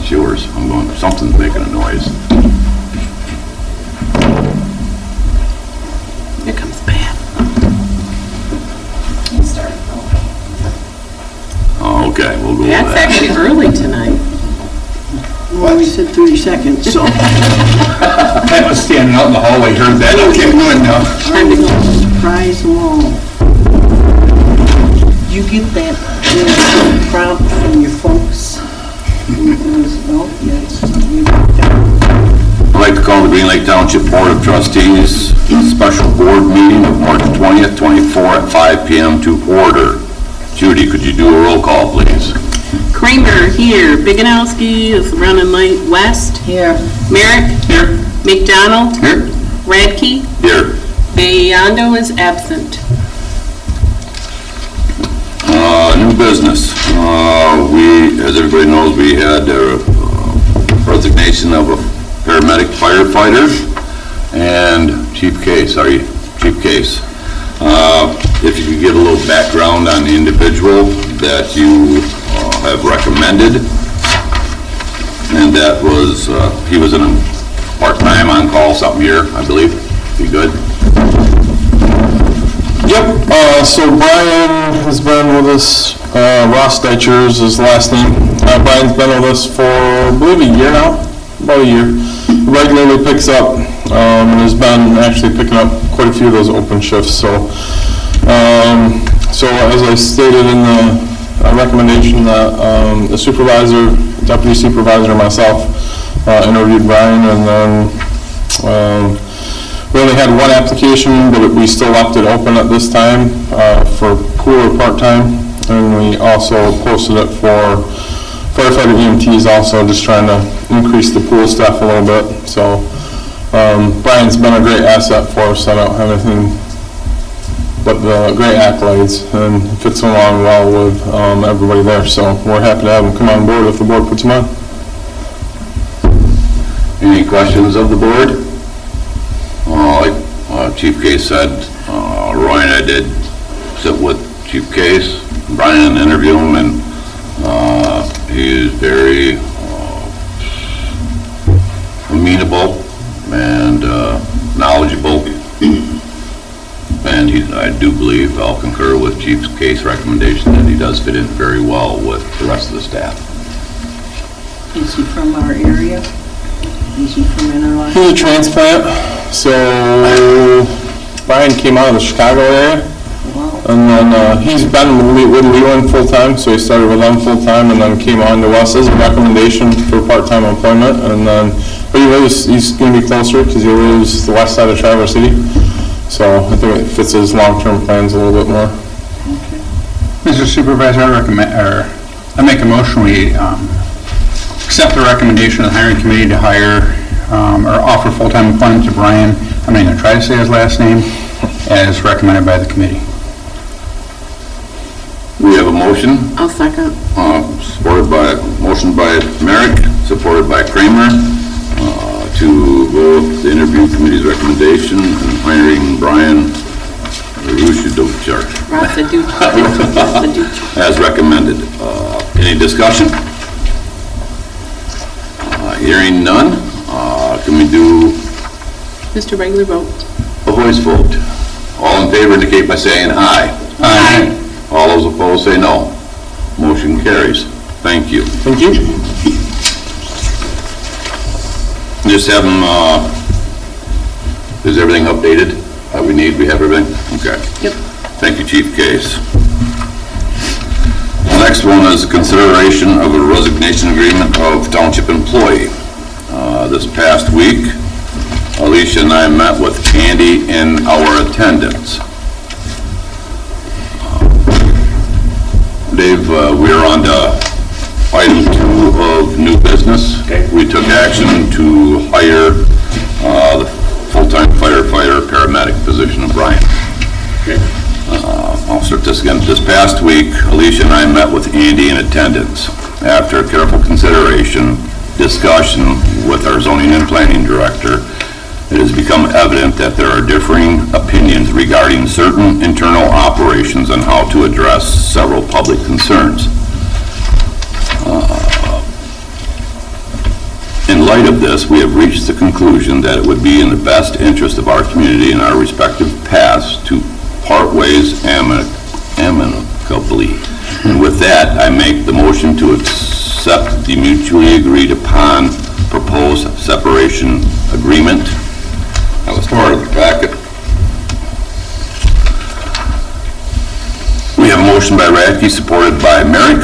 It's yours. I'm going, something's making a noise. Here comes Pat. Oh, okay, we'll go with Pat's that. actually early tonight. Well, we said 30 seconds, so. I was standing out in the hallway, heard that, okay, good now. Time to go. Surprise them all. Did you get that prompt from your folks? No? Yes. I'd like to call the Green Lake Township Board of Trustees special board meeting of March 20th, 24 at 5 p.m. to order. Judy, could you do a roll call, please? Kramer here. Biganowski is running late. West. Here. Merrick. Here. McDonald. Here. Radke. Here. Bayando is absent. New business. As everybody knows, we had a resignation of a paramedic firefighter and Chief Case. If you could give a little background on the individual that you have recommended, and that was, he was in a part-time on-call something here, I believe. Be good. Yep, so Brian has been with us, Ross Deitcher is his last name. Brian's been with us for, I believe, a year now, about a year. Regularly picks up, and has been actually picking up quite a few of those open shifts, so. So as I stated in the recommendation that the supervisor, deputy supervisor, and myself interviewed Brian, and then we only had one application, but we still left it open at this time for pool or part-time, and we also posted it for firefighter EMTs also, just trying to increase the pool staff a little bit. So Brian's been a great asset for us. I don't have anything but the great accolades, and fits along well with everybody there. So we're happy to have him come on board if the board puts him on. Any questions of the board? Like Chief Case said, Roy and I did sit with Chief Case, Brian, interview him, and he is very amenable and knowledgeable. And I do believe, I'll concur with Chief's Case recommendation that he does fit in very well with the rest of the staff. Is he from our area? Is he from Interlochen? He's a transplant, so Brian came out of the Chicago area, Wow. and then he's been with Leland full-time, so he started with them full-time, and then came on to us as a recommendation for part-time employment, and then, but he's going to be closer, because he lives the west side of Traverse City, so I think it fits his long-term plans a little bit more. Mr. Supervisor, I make a motion, we accept the recommendation of the hiring committee to hire or offer full-time employment to Brian, I'm not going to try to say his last name, as recommended by the committee. We have a motion. I'll second. Motion by Merrick, supported by Kramer, to go with the interview committee's recommendation and hiring Brian Rushidochar as recommended. Any discussion? Hearing none, can we do Mr. Regular vote. a voice vote? All in favor indicate by saying aye. Aye. All those opposed say no. Motion carries. Thank you. Thank you. Just have them, is everything updated that we need? We have everything? Okay. Yep. Thank you, Chief Case. The next one is a consideration of a resignation agreement of township employee. This past week, Alicia and I met with Andy in our attendance. Dave, we're on to item 2 of new business. Okay. We took action to hire the full-time firefighter paramedic position of Brian. Okay. I'll start this again. This past week, Alicia and I met with Andy in attendance. After careful consideration, discussion with our zoning and planning director, it has become evident that there are differing opinions regarding certain internal operations and how to address several public concerns. In light of this, we have reached the conclusion that it would be in the best interest of our community and our respective paths to part ways amicably. And with that, I make the motion to accept the mutually agreed upon proposed separation agreement. That was part of the packet. We have a motion by Radke, supported by Merrick,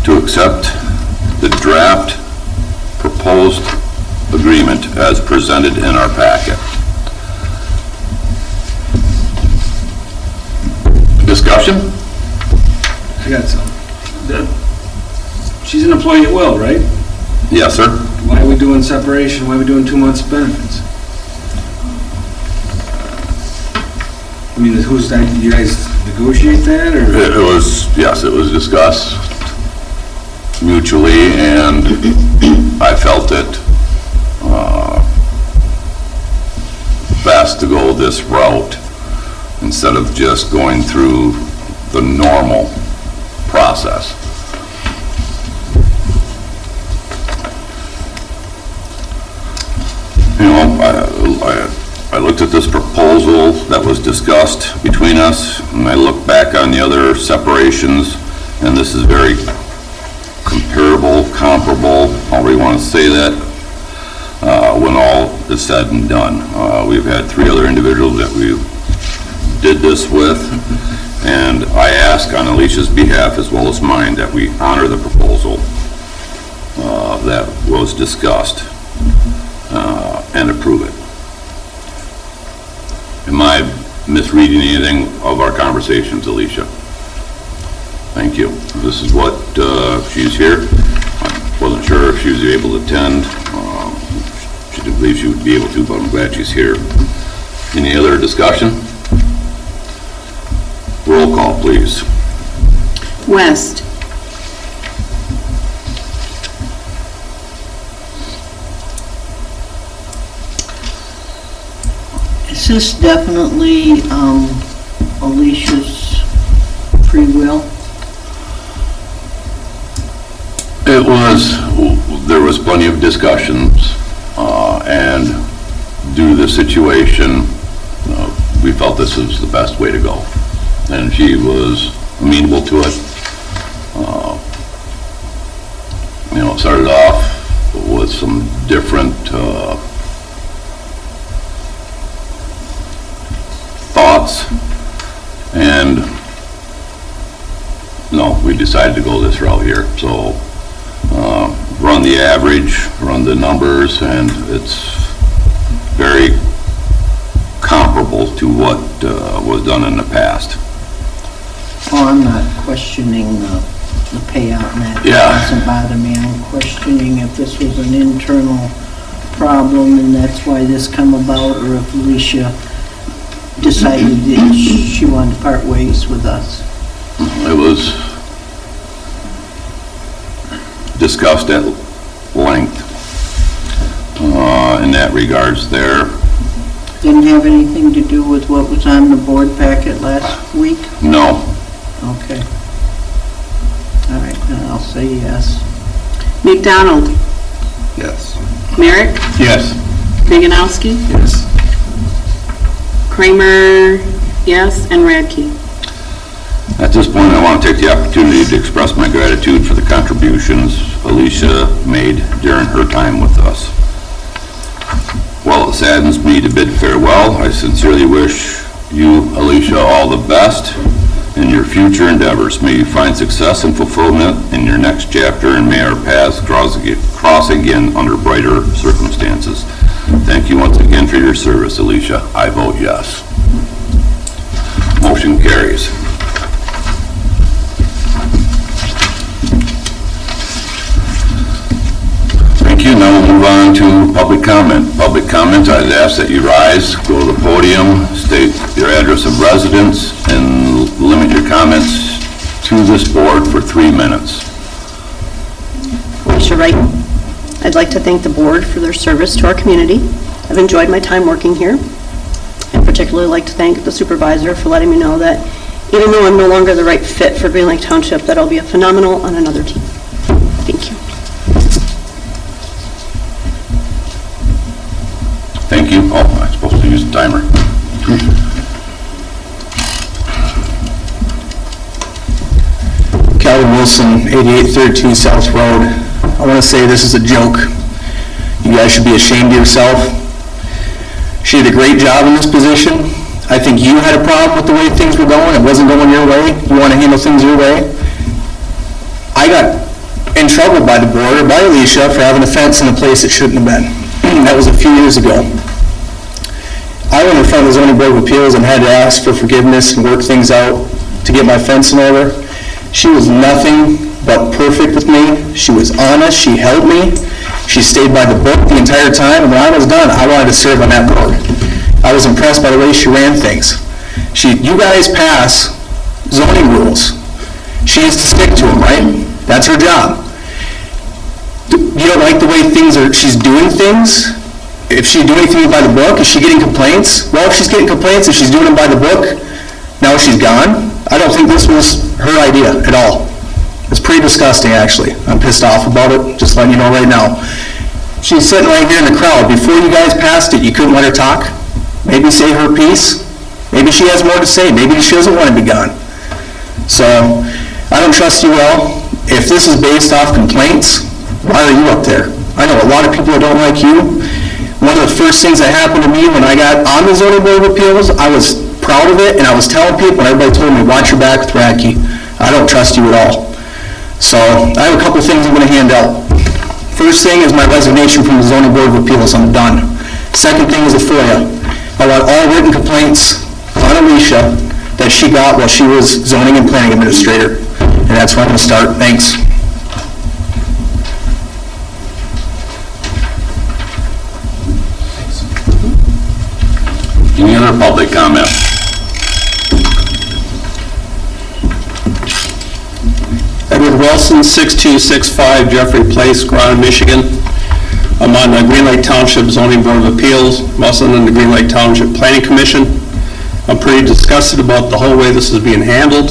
to accept the draft proposed agreement as presented in our packet. Discussion? I got some. She's an employee at will, right? Yes, sir. Why are we doing separation? Why are we doing 2 months benefits? I mean, who's that, you guys negotiate that, or? It was, yes, it was discussed mutually, and I felt it best to go this route instead of just going through the normal process. You know, I looked at this proposal that was discussed between us, and I looked back on the other separations, and this is very comparable, however you want to say that, when all is said and done. We've had 3 other individuals that we did this with, and I ask on Alicia's behalf as well as mine that we honor the proposal that was discussed and approve it. Am I misreading anything of our conversations, Alicia? Thank you. This is what, she's here. I wasn't sure if she was able to attend. She didn't believe she would be able to, but I'm glad she's here. Any other discussion? Roll call, please. West. Is this definitely Alicia's free will? It was, there was plenty of discussions, and due to the situation, we felt this was the best way to go. And she was amenable to it. You know, it started off with some different thoughts, and no, we decided to go this route here. So run the average, run the numbers, and it's very comparable to what was done in the past. Oh, I'm not questioning the payout and that. Yeah. That doesn't bother me. I'm questioning if this was an internal problem and that's why this come about, or if Alicia decided that she wanted to part ways with us. It was discussed at length in that regards there. Didn't have anything to do with what was on the board packet last week? No. Okay. All right, then I'll say yes. McDonald. Yes. Merrick. Yes. Biganowski. Yes. Kramer, yes, and Radke. At this point, I want to take the opportunity to express my gratitude for the contributions Alicia made during her time with us. While it saddens me to bid farewell, I sincerely wish you, Alicia, all the best in your future endeavors. May you find success and fulfillment in your next chapter, and may our paths cross again under brighter circumstances. Thank you once again for your service, Alicia. I vote yes. Motion carries. Thank you. Now we'll move on to public comment. Public comment, I'd ask that you rise, go to the podium, state your address of residence, and limit your comments to this board for 3 minutes. Alicia Wright. I'd like to thank the board for their service to our community. I've enjoyed my time working here, and particularly like to thank the supervisor for letting me know that even though I'm no longer the right fit for Green Lake Township, that I'll be a phenomenal on another team. Thank you. Thank you. Oh, I'm supposed to use the timer. Calvin Wilson, 8832 South Road. I want to say this is a joke. You guys should be ashamed of yourself. She did a great job in this position. I think you had a problem with the way things were going. It wasn't going your way. You want to handle things your way. I got in trouble by the board, or by Alicia, for having a fence in a place it shouldn't have been. That was a few years ago. I went in front of the zoning board of appeals and had to ask for forgiveness and work things out to get my fence in order. She was nothing but perfect with me. She was honest, she helped me. She stayed by the book the entire time, and when I was done, I wanted to serve on that board. I was impressed by the way she ran things. You guys pass zoning rules. She has to stick to them, right? That's her job. You don't like the way she's doing things? If she's doing things by the book, is she getting complaints? Well, if she's getting complaints, if she's doing them by the book, now she's gone. I don't think this was her idea at all. It's pretty disgusting, actually. I'm pissed off about it, just letting you know right now. She's sitting right here in the crowd. Before you guys passed it, you couldn't let her talk? Maybe say her piece? Maybe she has more to say. Maybe she doesn't want to be gone. So, I don't trust you all. If this is based off complaints, why are you up there? I know a lot of people that don't like you. One of the first things that happened to me when I got on the zoning board of appeals, I was proud of it, and I was telling people, and everybody told me, watch your back with Radke. I don't trust you at all. So, I have a couple things I'm going to hand out. First thing is my resignation from the zoning board of appeals. I'm done. Second thing is a FOIA. I want all written complaints on Alicia that she got while she was zoning and planning administrator. And that's where I'm going to start. Thanks. Any other public comment? Edward Wilson, 6265 Jeffrey Place, Groton, Michigan. I'm on the Green Lake Township Zoning Board of Appeals. I'm also on the Green Lake Township Planning Commission. I'm pretty disgusted about the whole way this is being handled.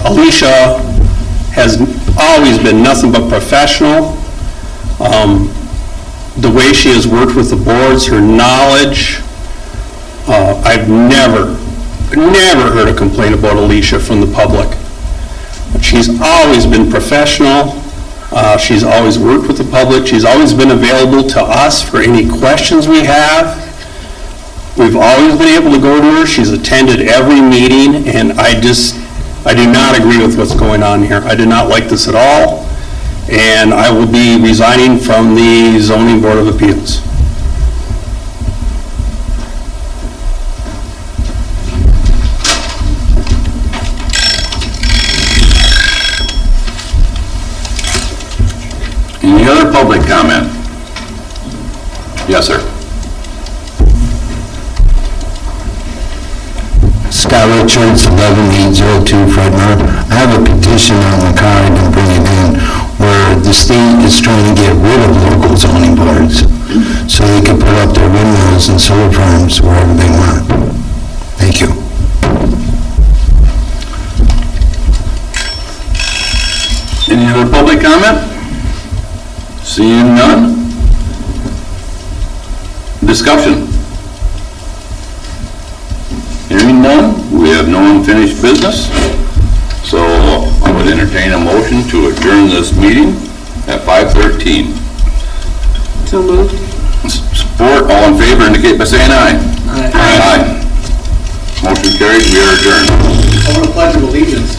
Alicia has always been nothing but professional. The way she has worked with the boards, her knowledge, I've never heard a complaint about Alicia from the public. She's always been professional. She's always worked with the public. She's always been available to us for any questions we have. We've always been able to go to her. She's attended every meeting, and I do not agree with what's going on here. I do not like this at all, and I will be resigning from the Zoning Board of Appeals. Any other public comment? Yes, sir. Scott Richards, 11802 Fredmore. I have a petition on the card and bring it in where the state is trying to get rid of local zoning boards so they can put up their windmills and solar farms wherever they want. Thank you. Any other public comment? Seeing none? Discussion? Hearing none, we have no unfinished business, so I would entertain a motion to adjourn this meeting at 5:13. So moved. Support, all in favor indicate by saying aye. Aye. Motion carried, we are adjourned. I want to pledge of allegiance.